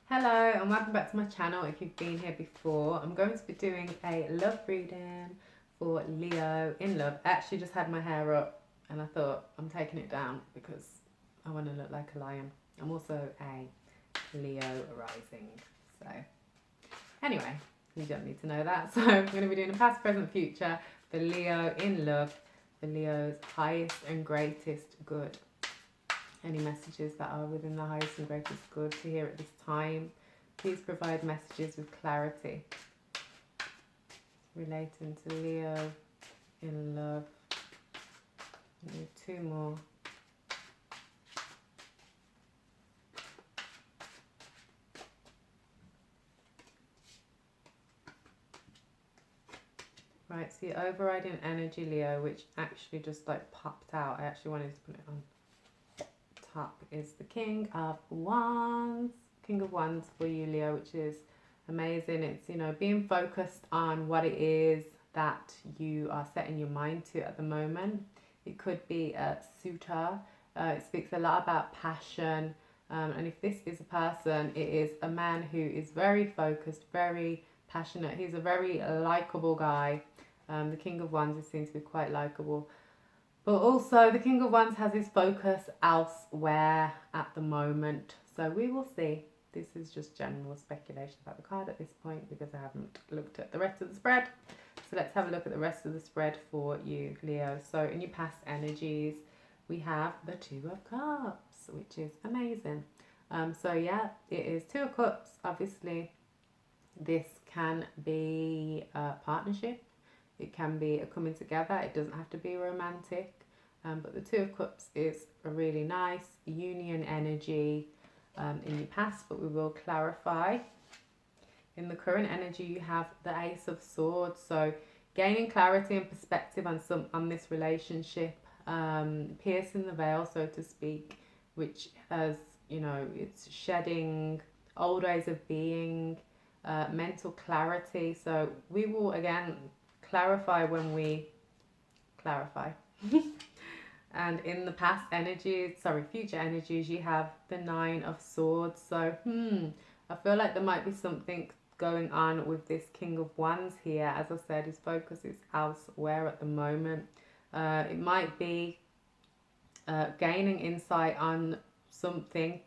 Hello and welcome back to my channel. If you've been here before, I'm going to be doing a love reading for Leo in love. I actually just had my hair up and I thought I'm taking it down because I want to look like a lion. I'm also a Leo rising. So anyway, you don't need to know that. So I'm going to be doing a past, present, future for Leo in love, for Leo's highest and greatest good. Any messages that are within the highest and greatest good to hear at this time. Please provide messages with clarity relating to Leo in love. I need two more. Right, so the overriding energy, Leo, which actually just like popped out. I actually wanted to put it on top, is the King of Wands. King of Wands for you, Leo, which is amazing. It's, you know, being focused on what it is that you are setting your mind to at the moment. It could be a suitor. It speaks a lot about passion. And if this is a person, it is a man who is very focused, very passionate. He's a very likable guy. The King of Wands is seen to be quite likable. But also, the King of Wands has his focus elsewhere at the moment. So we will see. This is just general speculation about the card at this point because I haven't looked at the rest of the spread. So let's have a look at the rest of the spread for you, Leo. So in your past energies, we have the Two of Cups, which is amazing. So yeah, it is Two of Cups. Obviously, this can be a partnership. It can be a coming together. It doesn't have to be romantic. But the Two of Cups is a really nice union energy in your past, but we will clarify. In the current energy, you have the Ace of Swords. So gaining clarity and perspective on this relationship, piercing the veil, so to speak, which has, you know, it's shedding old ways of being, mental clarity. So we will again clarify when we clarify. And in the past energies, future energies, you have the Nine of Swords. So, I feel like there might be something going on with this King of Wands here. As I said, his focus is elsewhere at the moment. It might be gaining insight on something,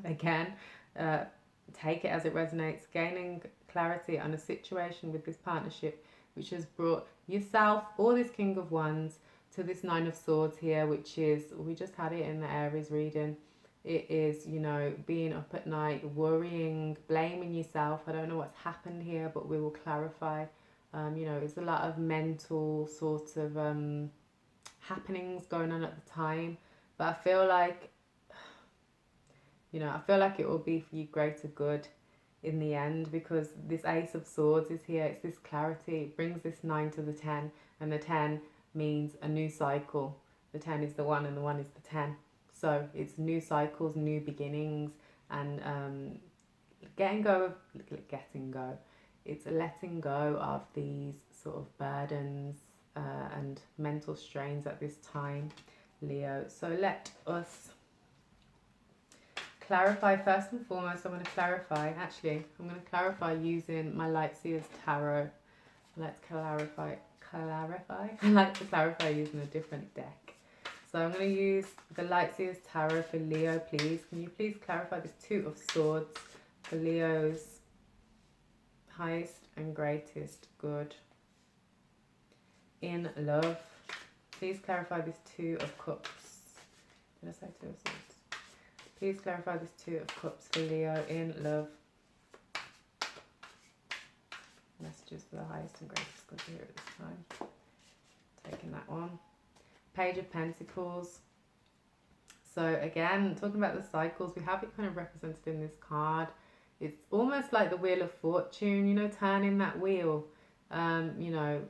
again, take it as it resonates, gaining clarity on a situation with this partnership, which has brought yourself or this King of Wands to this Nine of Swords here, which is, we just had it in the Aries reading. It is, you know, being up at night, worrying, blaming yourself. I don't know what's happened here, but we will clarify. You know, it's a lot of mental sort of happenings going on at the time. But I feel like, you know, I feel like it will be for you greater good in the end, because this Ace of Swords is here. It's this clarity. It brings this 9 to the 10, and the 10 means a new cycle. The 10 is the 1 and the 1 is the 10. So it's new cycles, new beginnings, and getting go. It's a letting go of these sort of burdens and mental strains at this time, Leo. So let us clarify first and foremost. I'm going to clarify using my Lightseers Tarot. Let's clarify. I like to clarify using a different deck. So I'm going to use the Lightseers Tarot for Leo, please. Can you please clarify this Two of Swords for Leo's highest and greatest good in love? Please clarify this Two of Cups. Did I say Two of Swords? Please clarify this Two of Cups for Leo in love. Messages for the highest and greatest good here at this time. Taking that one. Page of Pentacles. So again, talking about the cycles, we have it kind of represented in this card. It's almost like the Wheel of Fortune, you know, turning that wheel, you know,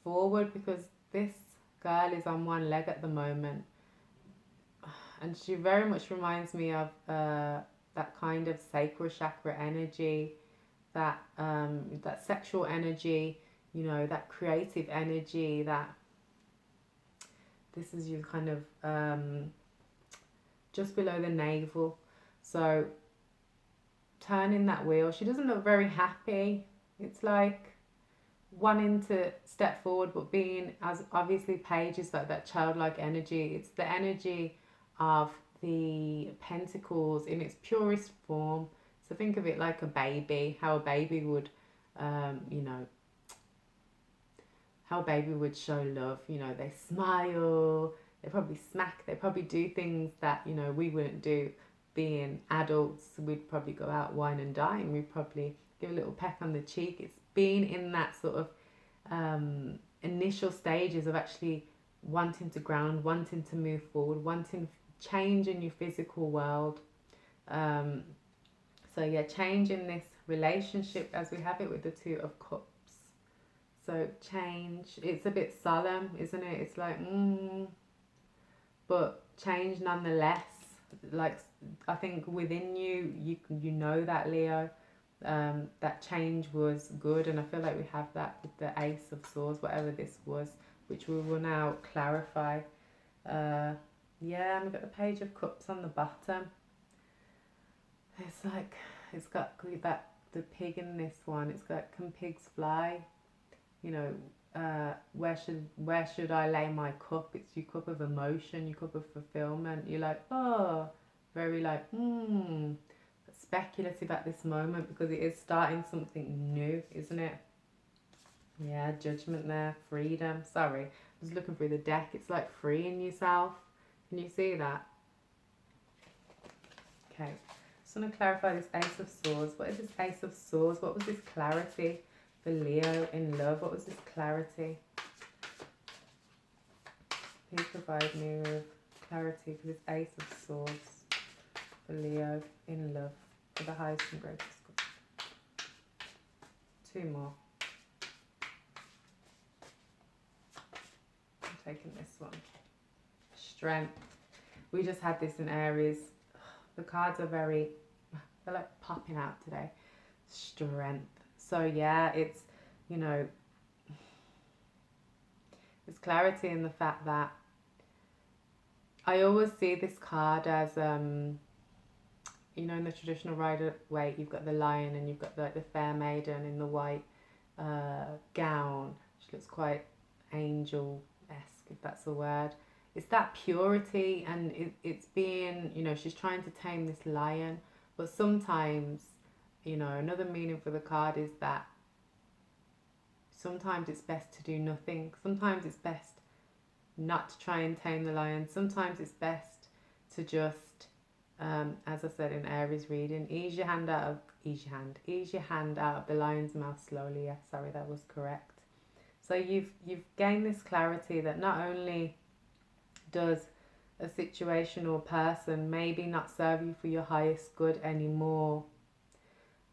forward, because this girl is on one leg at the moment. And she very much reminds me of that kind of sacral chakra energy, that sexual energy, you know, that creative energy, that this is you kind of just below the navel. So turning that wheel. She doesn't look very happy. It's like wanting to step forward, but being, as obviously Page is like that childlike energy. It's the energy of the Pentacles in its purest form. So think of it like a baby, how a baby would, you know, how a baby would show love. You know, they smile, they probably smack, they probably do things that, you know, we wouldn't do. Being adults, we'd probably go out wine and dine. We'd probably give a little peck on the cheek. It's being in that sort of initial stages of actually wanting to ground, wanting to move forward, wanting change in your physical world. So yeah, change in this relationship as we have it with the Two of Cups. So change, it's a bit solemn, isn't it? It's like, but change nonetheless. Like, I think within you, you know that, Leo, that change was good. And I feel like we have that with the Ace of Swords, whatever this was, which we will now clarify. Yeah, and we've got the Page of Cups on the bottom. It's like, it's got that, the pig in this one, it's got, can pigs fly? You know, where should I lay my cup? It's your cup of emotion, your cup of fulfillment. You're like, oh, very like, speculative at this moment, because it is starting something new, isn't it? Yeah, Judgment there, freedom. Sorry, I was looking through the deck. It's like freeing yourself. Can you see that? Okay, just want to clarify this Ace of Swords. What is this Ace of Swords? What was this clarity for Leo in love? What was this clarity? Please provide me with clarity for this Ace of Swords for Leo in love, for the highest and greatest good. Two more. I'm taking this one. Strength. We just had this in Aries. The cards are very, they're like popping out today. Strength. So yeah, it's, you know, there's clarity in the fact that I always see this card as, you know, in the traditional Rider-Waite, you've got the lion and you've got the fair maiden in the white gown. She looks quite angel-esque, if that's a word. It's that purity, and it's being, you know, she's trying to tame this lion. But sometimes, you know, another meaning for the card is that sometimes it's best to do nothing. Sometimes it's best not to try and tame the lion. Sometimes it's best to just, as I said in Aries reading, ease your hand out of the lion's mouth slowly. Yeah, sorry, that was correct. So you've gained this clarity that not only does a situation or person maybe not serve you for your highest good anymore,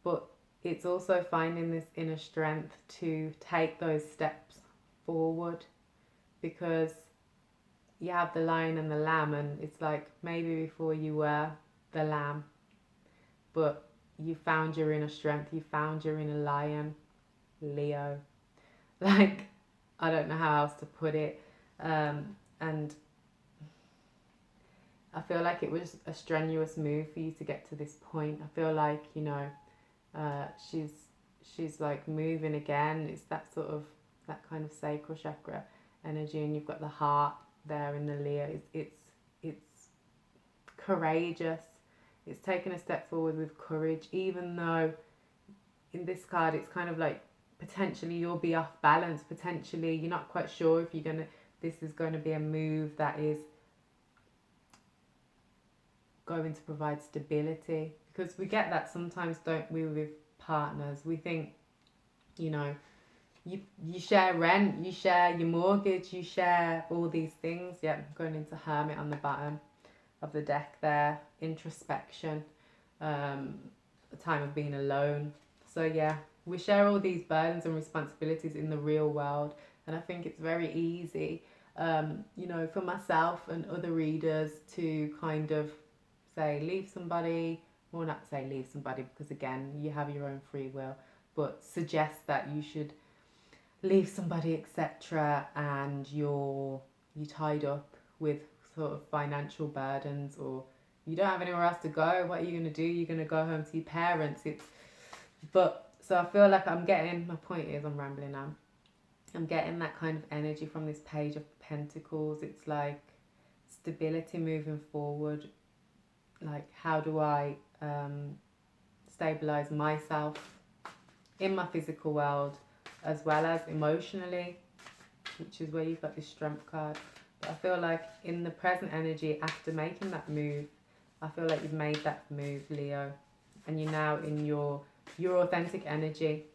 but it's also finding this inner strength to take those steps forward, because you have the lion and the lamb, and it's like maybe before you were the lamb, but you found your inner strength, you found your inner lion, Leo. Like, I don't know how else to put it. And I feel like it was a strenuous move for you to get to this point. I feel like, you know, she's like moving again. It's that sort of, that kind of sacral chakra energy, and you've got the heart there in the Leo. It's courageous. It's taking a step forward with courage, even though in this card it's kind of like potentially you'll be off balance. Potentially you're not quite sure if this is going to be a move that is going to provide stability, because we get that sometimes, don't we, with partners. We think, you know, you share rent, you share your mortgage, you share all these things. Yeah, going into Hermit on the bottom of the deck there, introspection, a time of being alone. So yeah, we share all these burdens and responsibilities in the real world, and I think it's very easy, you know, for myself and other readers to kind of say leave somebody, or not say leave somebody, because again, you have your own free will, but suggest that you should leave somebody, etc., and you're tied up with sort of financial burdens, or You don't have anywhere else to go. What are you going to do? You're going to go home to your parents. So I feel like I'm getting, my point is, I'm rambling now. I'm getting that kind of energy from this Page of Pentacles. It's like stability moving forward. Like, how do I stabilize myself in my physical world as well as emotionally, which is where you've got this Strength card. But I feel like in the present energy, after making that move, I feel like you've made that move, Leo, and you're now in your authentic energy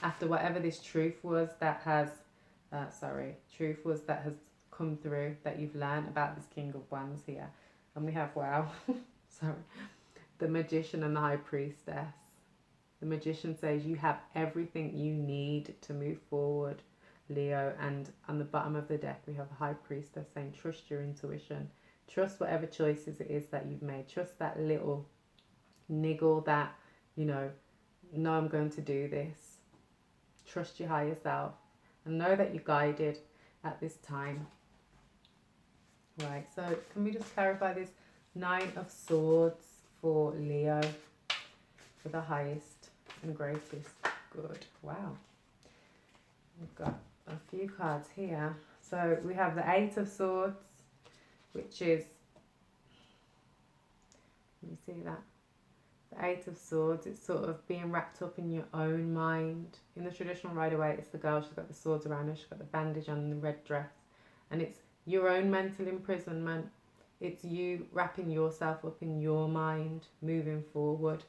after whatever this truth was that has come through, that you've learned about this King of Wands here. And we have, wow, sorry, the Magician and the High Priestess. The Magician says you have everything you need to move forward, Leo. And on the bottom of the deck, we have the High Priestess saying trust your intuition. Trust whatever choices it is that you've made. Trust that little niggle that, no, I'm going to do this. Trust your higher self. And know that you're guided at this time. Right, so can we just clarify this Nine of Swords for Leo, for the highest and greatest good. Wow. We've got a few cards here. So we have the Eight of Swords, which is, let me see that. The Eight of Swords, it's sort of being wrapped up in your own mind. In the traditional Rider-Waite, it's the girl, she's got the swords around her, she's got the bandage on, the red dress. And it's your own mental imprisonment. It's you wrapping yourself up in your mind, moving forward.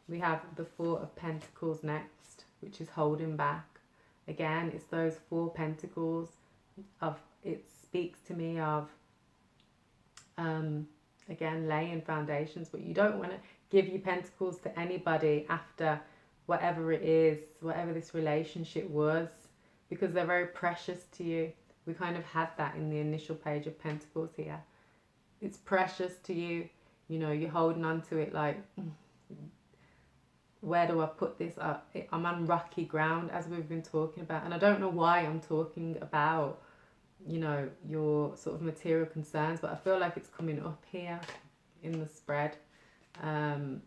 We have the Four of Pentacles next, which is holding back. Again, it's those Four Pentacles. It speaks to me of, again, laying foundations, but you don't want to give your pentacles to anybody after whatever it is, whatever this relationship was, because they're very precious to you. We kind of had that in the initial Page of Pentacles here. It's precious to you. You're holding on to it like, where do I put this up? I'm on rocky ground, as we've been talking about. And I don't know why I'm talking about, your sort of material concerns, but I feel like it's coming up here in the spread.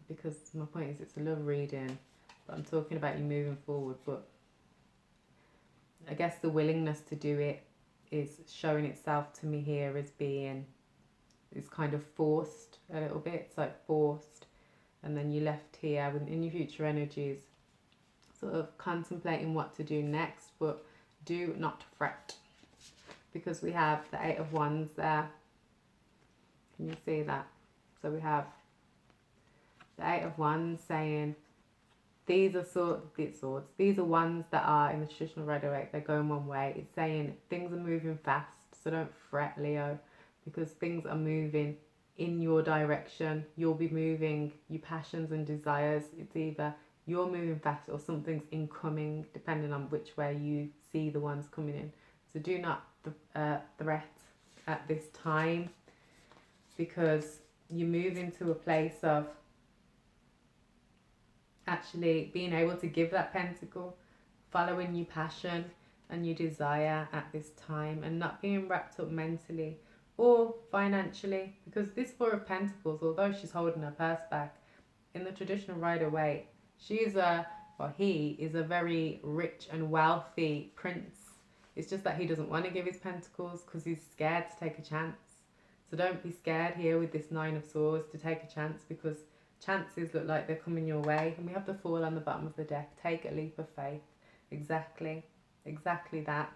Because my point is, it's a love reading, but I'm talking about you moving forward. But I guess the willingness to do it is showing itself to me here as being, it's kind of forced a little bit. It's like forced. And then you're left here in your future energies, sort of contemplating what to do next, but do not fret. Because we have the Eight of Wands there. Can you see that? So we have the Eight of Wands saying, these are swords. These are ones that are in the traditional Rider-Waite. They're going one way. It's saying things are moving fast, so don't fret, Leo, because things are moving in your direction. You'll be moving your passions and desires. It's either you're moving fast or something's incoming, depending on which way you see the ones coming in. So do not threat at this time, because you move into a place of actually being able to give that pentacle, following your passion and your desire at this time, and not being wrapped up mentally or financially. Because this Four of Pentacles, although she's holding her purse back, in the traditional Rider-Waite, he is a very rich and wealthy prince. It's just that he doesn't want to give his pentacles because he's scared to take a chance. So don't be scared here with this Nine of Swords to take a chance, because chances look like they're coming your way. And we have the Fool on the bottom of the deck. Take a leap of faith. Exactly that.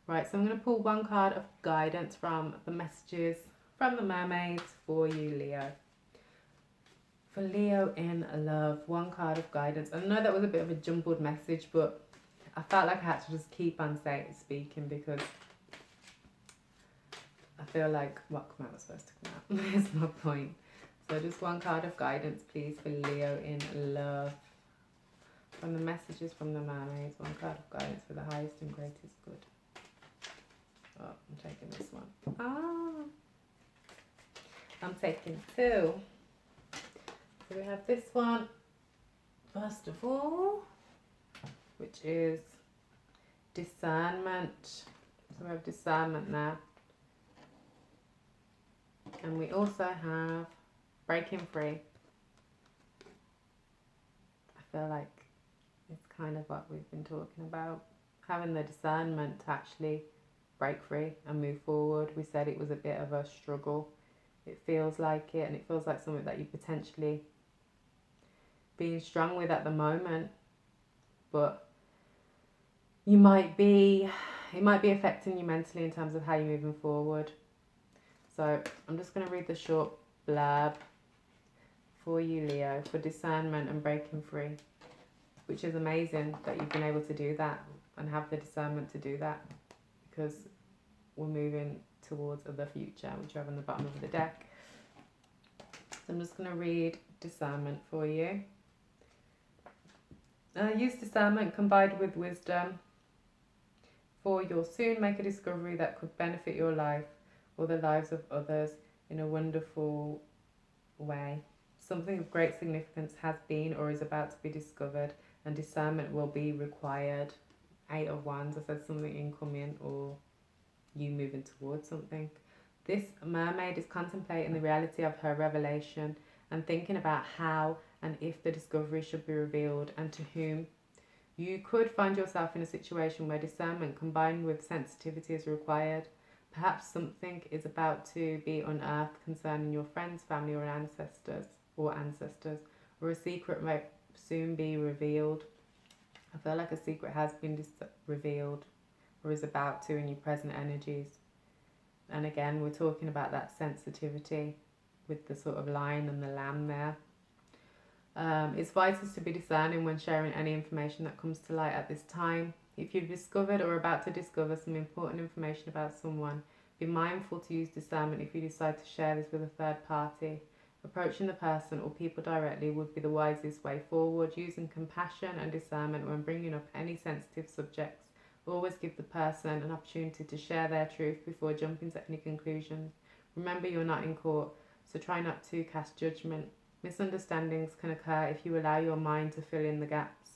Right, so I'm going to pull one card of guidance from the messages from the mermaids for you, Leo. For Leo in love, one card of guidance. I know that was a bit of a jumbled message, but I felt like I had to just keep on speaking, because I feel like what come out was supposed to come out. There's my point. So just one card of guidance, please, for Leo in love. From the messages from the mermaids, one card of guidance for the highest and greatest good. Oh, I'm taking this one. I'm taking two. So we have this one, first of all, which is discernment. So we have discernment now. And we also have breaking free. I feel like it's kind of what we've been talking about. Having the discernment to actually break free and move forward. We said it was a bit of a struggle. It feels like it, and it feels like something that you potentially being strong with at the moment, but it might be affecting you mentally in terms of how you're moving forward. So I'm just going to read the short blurb for you, Leo, for discernment and breaking free, which is amazing that you've been able to do that and have the discernment to do that, because we're moving towards the future, which you have on the bottom of the deck. So I'm just going to read discernment for you. Use discernment combined with wisdom, for you'll soon make a discovery that could benefit your life or the lives of others in a wonderful way. Something of great significance has been or is about to be discovered, and discernment will be required. 8 of Wands, I said something incoming or you moving towards something. This mermaid is contemplating the reality of her revelation and thinking about how and if the discovery should be revealed and to whom. You could find yourself in a situation where discernment combined with sensitivity is required. Perhaps something is about to be unearthed concerning your friends, family, or ancestors, or a secret might soon be revealed. I feel like a secret has been revealed or is about to in your present energies. And again, we're talking about that sensitivity with the sort of lion and the lamb there. It's vital to be discerning when sharing any information that comes to light at this time. If you've discovered or are about to discover some important information about someone, be mindful to use discernment if you decide to share this with a third party. Approaching the person or people directly would be the wisest way forward. Using compassion and discernment when bringing up any sensitive subjects. Always give the person an opportunity to share their truth before jumping to any conclusions. Remember, you're not in court, so try not to cast judgment. Misunderstandings can occur if you allow your mind to fill in the gaps.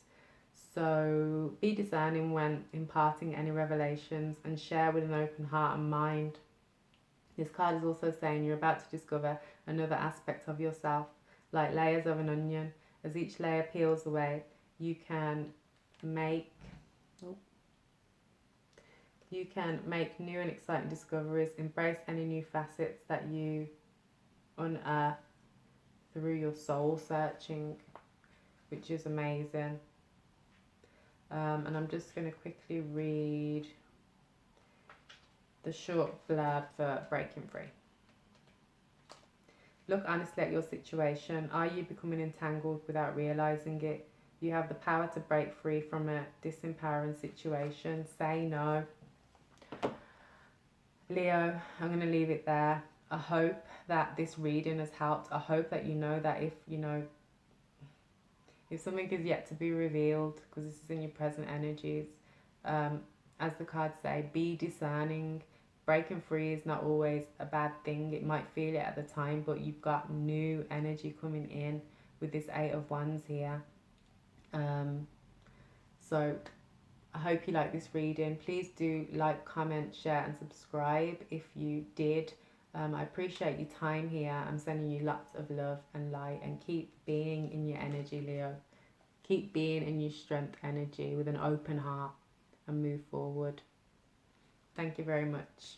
So be discerning when imparting any revelations and share with an open heart and mind. This card is also saying you're about to discover another aspect of yourself, like layers of an onion. As each layer peels away, you can make new and exciting discoveries. Embrace any new facets that you unearth through your soul searching, which is amazing. And I'm just going to quickly read the short blurb for breaking free. Look honestly at your situation. Are you becoming entangled without realizing it? You have the power to break free from a disempowering situation. Say no. Leo, I'm going to leave it there. I hope that this reading has helped. I hope that you know that if something is yet to be revealed, because this is in your present energies, as the cards say, be discerning. Breaking free is not always a bad thing. It might feel it at the time, but you've got new energy coming in with this 8 of Wands here. So I hope you like this reading. Please do like, comment, share and subscribe if you did. I appreciate your time here. I'm sending you lots of love and light, and keep being in your energy, Leo. Keep being in your strength energy with an open heart and move forward. Thank you very much.